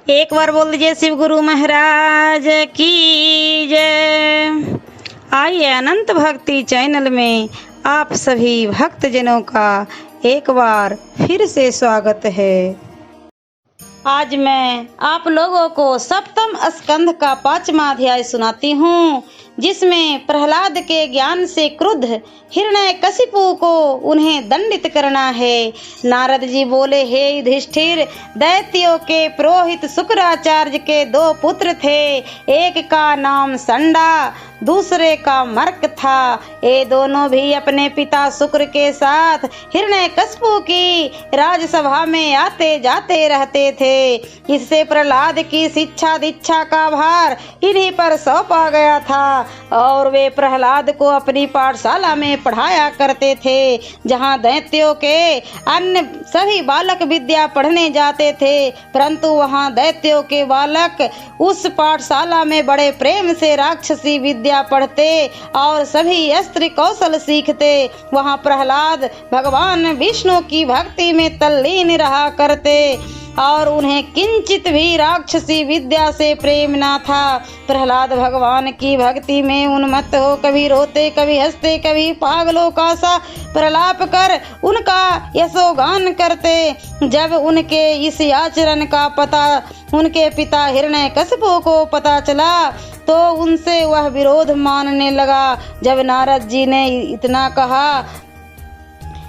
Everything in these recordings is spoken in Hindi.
एक बार बोल दीजिए शिव गुरु महाराज की जय। आइए अनंत भक्ति चैनल में आप सभी भक्तजनों का एक बार फिर से स्वागत है। आज मैं आप लोगों को सप्तम स्कंध का 5वां अध्याय सुनाती हूँ, जिसमें प्रहलाद के ज्ञान से क्रुद्ध हिरण्यकशिपु को उन्हें दंडित करना है। नारद जी बोले, हे युधिष्ठिर, दैत्यों के पुरोहित शुक्राचार्य के 2 पुत्र थे। एक का नाम संडा, दूसरे का मर्क था। ये दोनों भी अपने पिता शुक्र के साथ हिरण्यकशिपु की राजसभा में आते जाते रहते थे। इससे प्रहलाद की शिक्षा दीक्षा का भार इन्हीं पर सौंपा गया था और वे प्रहलाद को अपनी पाठशाला में पढ़ाया करते थे, जहाँ दैत्यों के अन्य सभी बालक विद्या पढ़ने जाते थे, परंतु वहाँ दैत्यों के बालक उस पाठशाला में बड़े प्रेम से राक्षसी विद्या पढ़ते और सभी अस्त्र कौशल सीखते। वहाँ प्रहलाद भगवान विष्णु की भक्ति में तल्लीन रहा करते और उन्हें किंचित भी राक्षसी विद्या से प्रेम ना था। प्रहलाद भगवान की भक्ति में उन्मत्त हो कभी रोते, कभी हंसते, कभी पागलों का सा प्रलाप कर उनका यशोगान करते। जब उनके इस आचरण का पता उनके पिता हिरण्यकशिपु को पता चला तो उनसे वह विरोध मानने लगा। जब नारद जी ने इतना कहा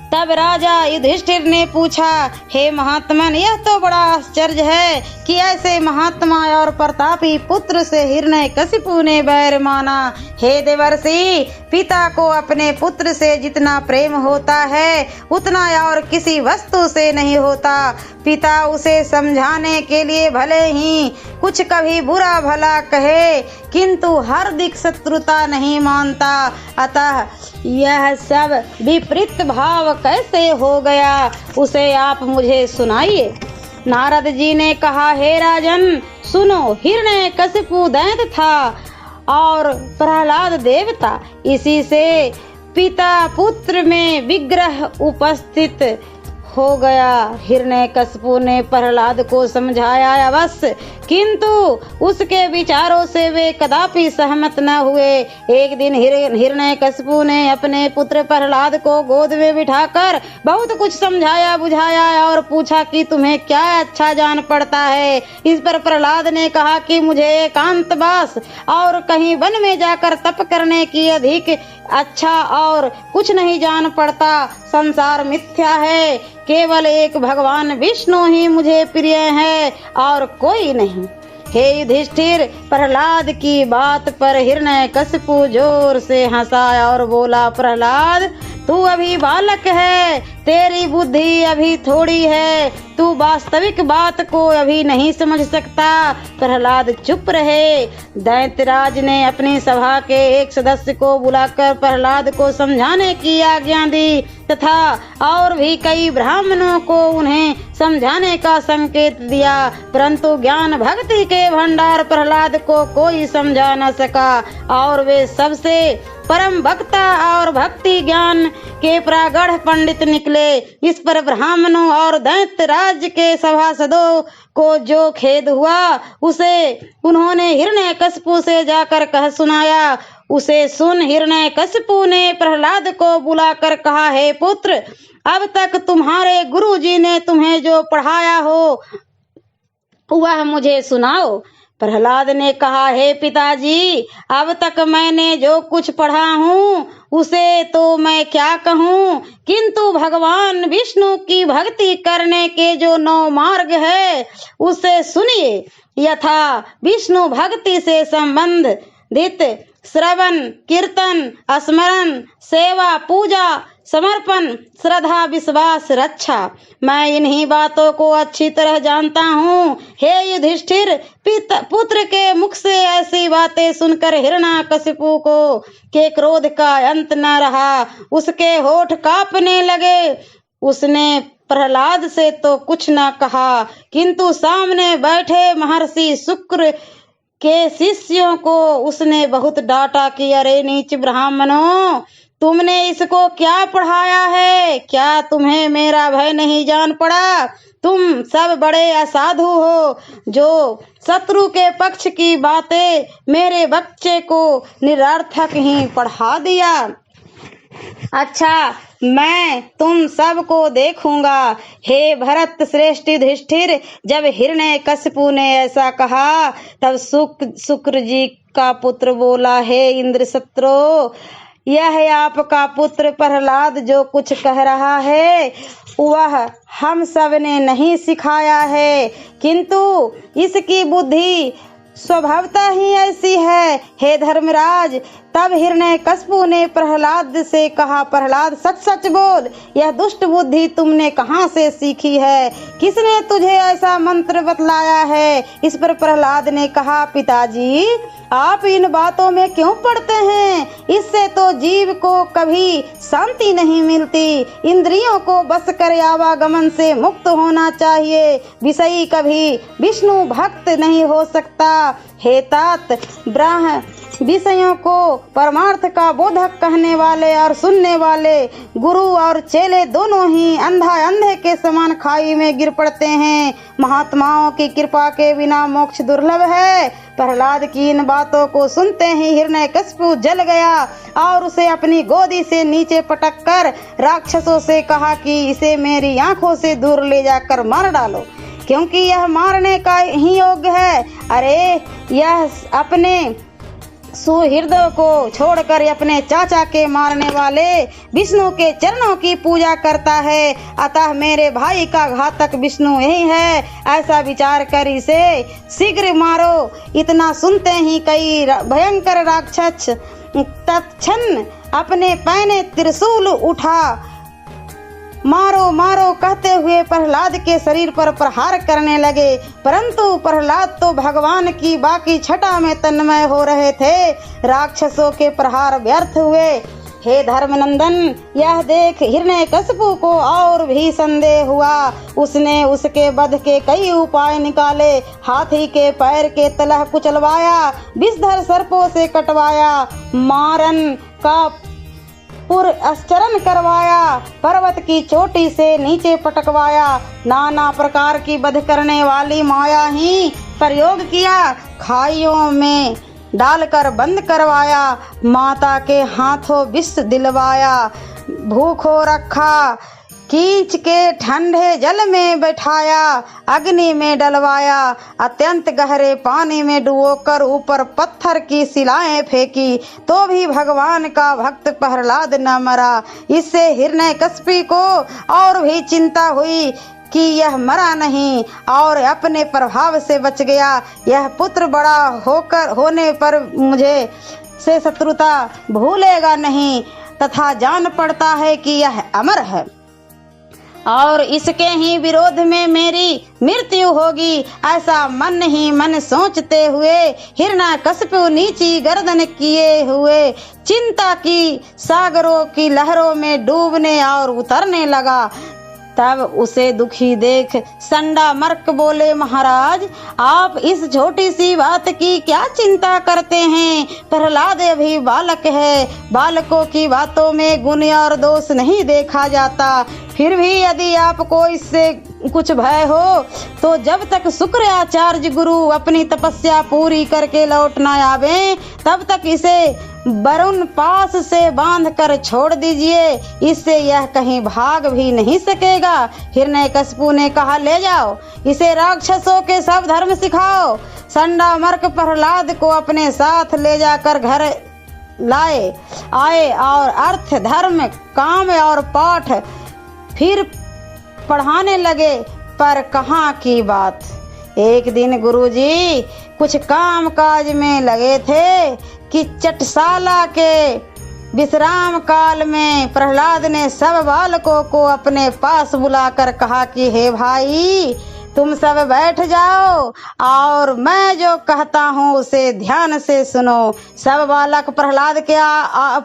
तब राजा युधिष्ठिर ने पूछा, हे महात्मन, यह तो बड़ा आश्चर्य है कि ऐसे महात्मा और प्रतापी पुत्र से हिरण्यकशिपु ने बैर माना। हे देवर्षि, पिता को अपने पुत्र से जितना प्रेम होता है उतना और किसी वस्तु से नहीं होता। पिता उसे समझाने के लिए भले ही कुछ कभी बुरा भला कहे, किंतु हार्दिक शत्रुता नहीं मानता। अतः यह सब विपरीत भाव कैसे हो गया, उसे आप मुझे सुनाइए। नारद जी ने कहा, हे राजन, सुनो, हिरण्यकशिपु दैत्य था और प्रहलाद देवता। इसी से पिता पुत्र में विग्रह उपस्थित हो गया। हिरण्यकशिपु ने प्रहलाद को समझाया अवश्य, किंतु उसके विचारों से वे कदापि सहमत न हुए। एक दिन हिरण्यकशिपु ने अपने पुत्र प्रहलाद को गोद में बिठाकर बहुत कुछ समझाया बुझाया और पूछा कि तुम्हें क्या अच्छा जान पड़ता है। इस पर प्रहलाद ने कहा कि मुझे एकांतवास और कहीं वन में जाकर तप करने की अधिक अच्छा और कुछ नहीं जान पड़ता। संसार मिथ्या है, केवल एक भगवान विष्णु ही मुझे प्रिय है और कोई नहीं। हे युधिष्ठिर, प्रहलाद की बात पर हिरण्यकशिपु जोर से हंसा और बोला, प्रहलाद, तू अभी बालक है, तेरी बुद्धि अभी थोड़ी है, तू वास्तविक बात को अभी नहीं समझ सकता। प्रहलाद चुप रहे। दैत्यराज ने अपनी सभा के एक सदस्य को बुलाकर प्रहलाद को समझाने की आज्ञा दी तथा और भी कई ब्राह्मणों को उन्हें समझाने का संकेत दिया, परंतु ज्ञान भक्ति के भंडार प्रहलाद को कोई समझा न सका और वे सबसे परम वक्ता और भक्ति ज्ञान के प्रागढ़ पंडित निकले। इस पर ब्राह्मणों और दैत्य राज्य के सभासदों को जो खेद हुआ उसे उन्होंने हिरण्यकशिपु से जाकर कह सुनाया। उसे सुन हिरण्यकशिपु ने प्रहलाद को बुलाकर कहा, हे पुत्र, अब तक तुम्हारे गुरुजी ने तुम्हें जो पढ़ाया हो वह मुझे सुनाओ। प्रहलाद ने कहा, हे पिताजी, अब तक मैंने जो कुछ पढ़ा हूँ उसे तो मैं क्या कहूँ, किंतु भगवान विष्णु की भक्ति करने के जो 9 मार्ग है उसे सुनिए। यथा विष्णु भक्ति से संबंधित श्रवण, कीर्तन, स्मरण, सेवा, पूजा, समर्पण, श्रद्धा, विश्वास, रक्षा। मैं इन्हीं बातों को अच्छी तरह जानता हूँ। हे युधिष्ठिर, पुत्र के मुख से ऐसी बातें सुनकर हिरण्यकशिपु को के क्रोध का अंत न रहा, उसके होठ कांपने लगे। उसने प्रहलाद से तो कुछ न कहा, किंतु सामने बैठे महर्षि शुक्र के शिष्यों को उसने बहुत डांटा कि अरे नीच ब्राह्मणों, तुमने इसको क्या पढ़ाया है? क्या तुम्हें मेरा भय नहीं जान पड़ा? तुम सब बड़े असाधु हो जो शत्रु के पक्ष की बातें मेरे बच्चे को निरर्थक ही पढ़ा दिया। अच्छा, मैं तुम सबको देखूंगा। हे भरत श्रेष्ठ युधिष्ठिर, जब हिरण्यकशिपु ने ऐसा कहा तब शुक्र जी का पुत्र बोला, हे इंद्र शत्रु, यह आपका पुत्र प्रहलाद जो कुछ कह रहा है वह हम सब ने नहीं सिखाया है, किंतु इसकी बुद्धि स्वभावतः ही ऐसी है। हे धर्मराज, तब हिरण्यकशिपु ने प्रहलाद से कहा, प्रहलाद सच सच बोल, यह दुष्ट बुद्धि तुमने कहाँ से सीखी है? किसने तुझे ऐसा मंत्र बतलाया है? इस पर प्रहलाद ने कहा, पिताजी आप इन बातों में क्यों पड़ते हैं? इससे तो जीव को कभी शांति नहीं मिलती। इंद्रियों को बस कर आवागमन से मुक्त होना चाहिए। विषयी कभी विष्णु भक्त नहीं हो सकता। हे तात, ब्राह्मण विषयों को परमार्थ का बोधक कहने वाले और सुनने वाले गुरु और चेले दोनों ही अंधा अंधे के समान खाई में गिर पड़ते हैं। महात्माओं की कृपा के बिना मोक्ष दुर्लभ है। प्रहलाद की इन बातों को सुनते ही हिरण्यकशिपु जल गया और उसे अपनी गोदी से नीचे पटक कर राक्षसों से कहा कि इसे मेरी आंखों से दूर ले जाकर मार डालो, क्योंकि यह मारने का ही योग्य है। अरे यह अपने सुहृदों को छोड़कर अपने चाचा के मारने वाले विष्णु के चरणों की पूजा करता है, अतः मेरे भाई का घातक विष्णु यही है। ऐसा विचार कर इसे शीघ्र मारो। इतना सुनते ही कई भयंकर राक्षस तत्क्षण अपने पैने त्रिशूल उठा मारो मारो कहते हुए प्रहलाद के शरीर पर प्रहार करने लगे, परंतु प्रहलाद तो भगवान की बाकी छटा में तन्मय हो रहे थे। राक्षसों के प्रहार व्यर्थ हुए। हे धर्मनंदन, यह देख हिरण्यकशिपु को और भी संदेह हुआ। उसने उसके वध के कई उपाय निकाले। हाथी के पैर के तलह कुचलवाया, विषधर सर्पों से कटवाया, मारन का पुरस्चरण करवाया, पर्वत की चोटी से नीचे पटकवाया, नाना प्रकार की वध करने वाली माया ही प्रयोग किया, खाइयों में डालकर बंद करवाया, माता के हाथों विष दिलवाया, भूखों रखा, कीच के ठंडे जल में बैठाया, अग्नि में डलवाया, अत्यंत गहरे पानी में डुबोकर ऊपर पत्थर की शिलाएं फेंकी, तो भी भगवान का भक्त प्रहलाद न मरा। इससे हिरण्यकशिपु को और भी चिंता हुई कि यह मरा नहीं और अपने प्रभाव से बच गया। यह पुत्र बड़ा होने पर मुझे से शत्रुता भूलेगा नहीं, तथा जान पड़ता है कि यह अमर है और इसके ही विरोध में मेरी मृत्यु होगी। ऐसा मन ही मन सोचते हुए हिरण्यकशिपु नीची गर्दन किए हुए चिंता की सागरों की लहरों में डूबने और उतरने लगा। तब उसे दुखी देख संडामर्क बोले, महाराज आप इस छोटी सी बात की क्या चिंता करते हैं? प्रहलाद अभी बालक है। बालकों की बातों में गुण और दोष नहीं देखा जाता। फिर भी यदि आपको इससे कुछ भय हो तो जब तक शुक्र आचार्य गुरु अपनी तपस्या पूरी करके लौट न आवे तब तक इसे वरुण पास से बांध कर छोड़ दीजिए, इससे यह कहीं भाग भी नहीं सकेगा। हिरण्यकशिपु ने कहा, ले जाओ इसे, राक्षसों के सब धर्म सिखाओ। संडामर्क प्रहलाद को अपने साथ ले जाकर घर आए और अर्थ धर्म काम और पाठ फिर पढ़ाने लगे। पर कहाँ की बात, एक दिन गुरुजी कुछ काम काज में लगे थे कि चटशाला के विश्राम काल में प्रहलाद ने सब बालकों को अपने पास बुलाकर कहा कि हे भाई, तुम सब बैठ जाओ और मैं जो कहता हूँ उसे ध्यान से सुनो। सब बालक प्रहलाद के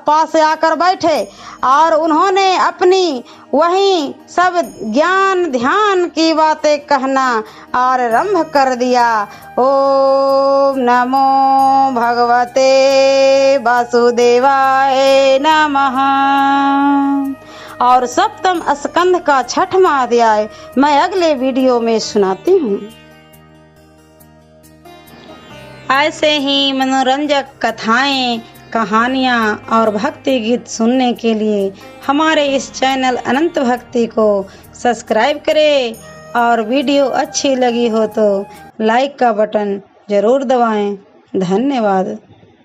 पास आकर बैठे और उन्होंने अपनी वही सब ज्ञान ध्यान की बातें कहना आरंभ कर दिया। ओम नमो भगवते वासुदेवाय नमः। और सप्तम स्कंध का 6वां अध्याय मैं अगले वीडियो में सुनाती हूँ। ऐसे ही मनोरंजक कथाएं, कहानियाँ और भक्ति गीत सुनने के लिए हमारे इस चैनल अनंत भक्ति को सब्सक्राइब करें और वीडियो अच्छी लगी हो तो लाइक का बटन जरूर दबाएं। धन्यवाद।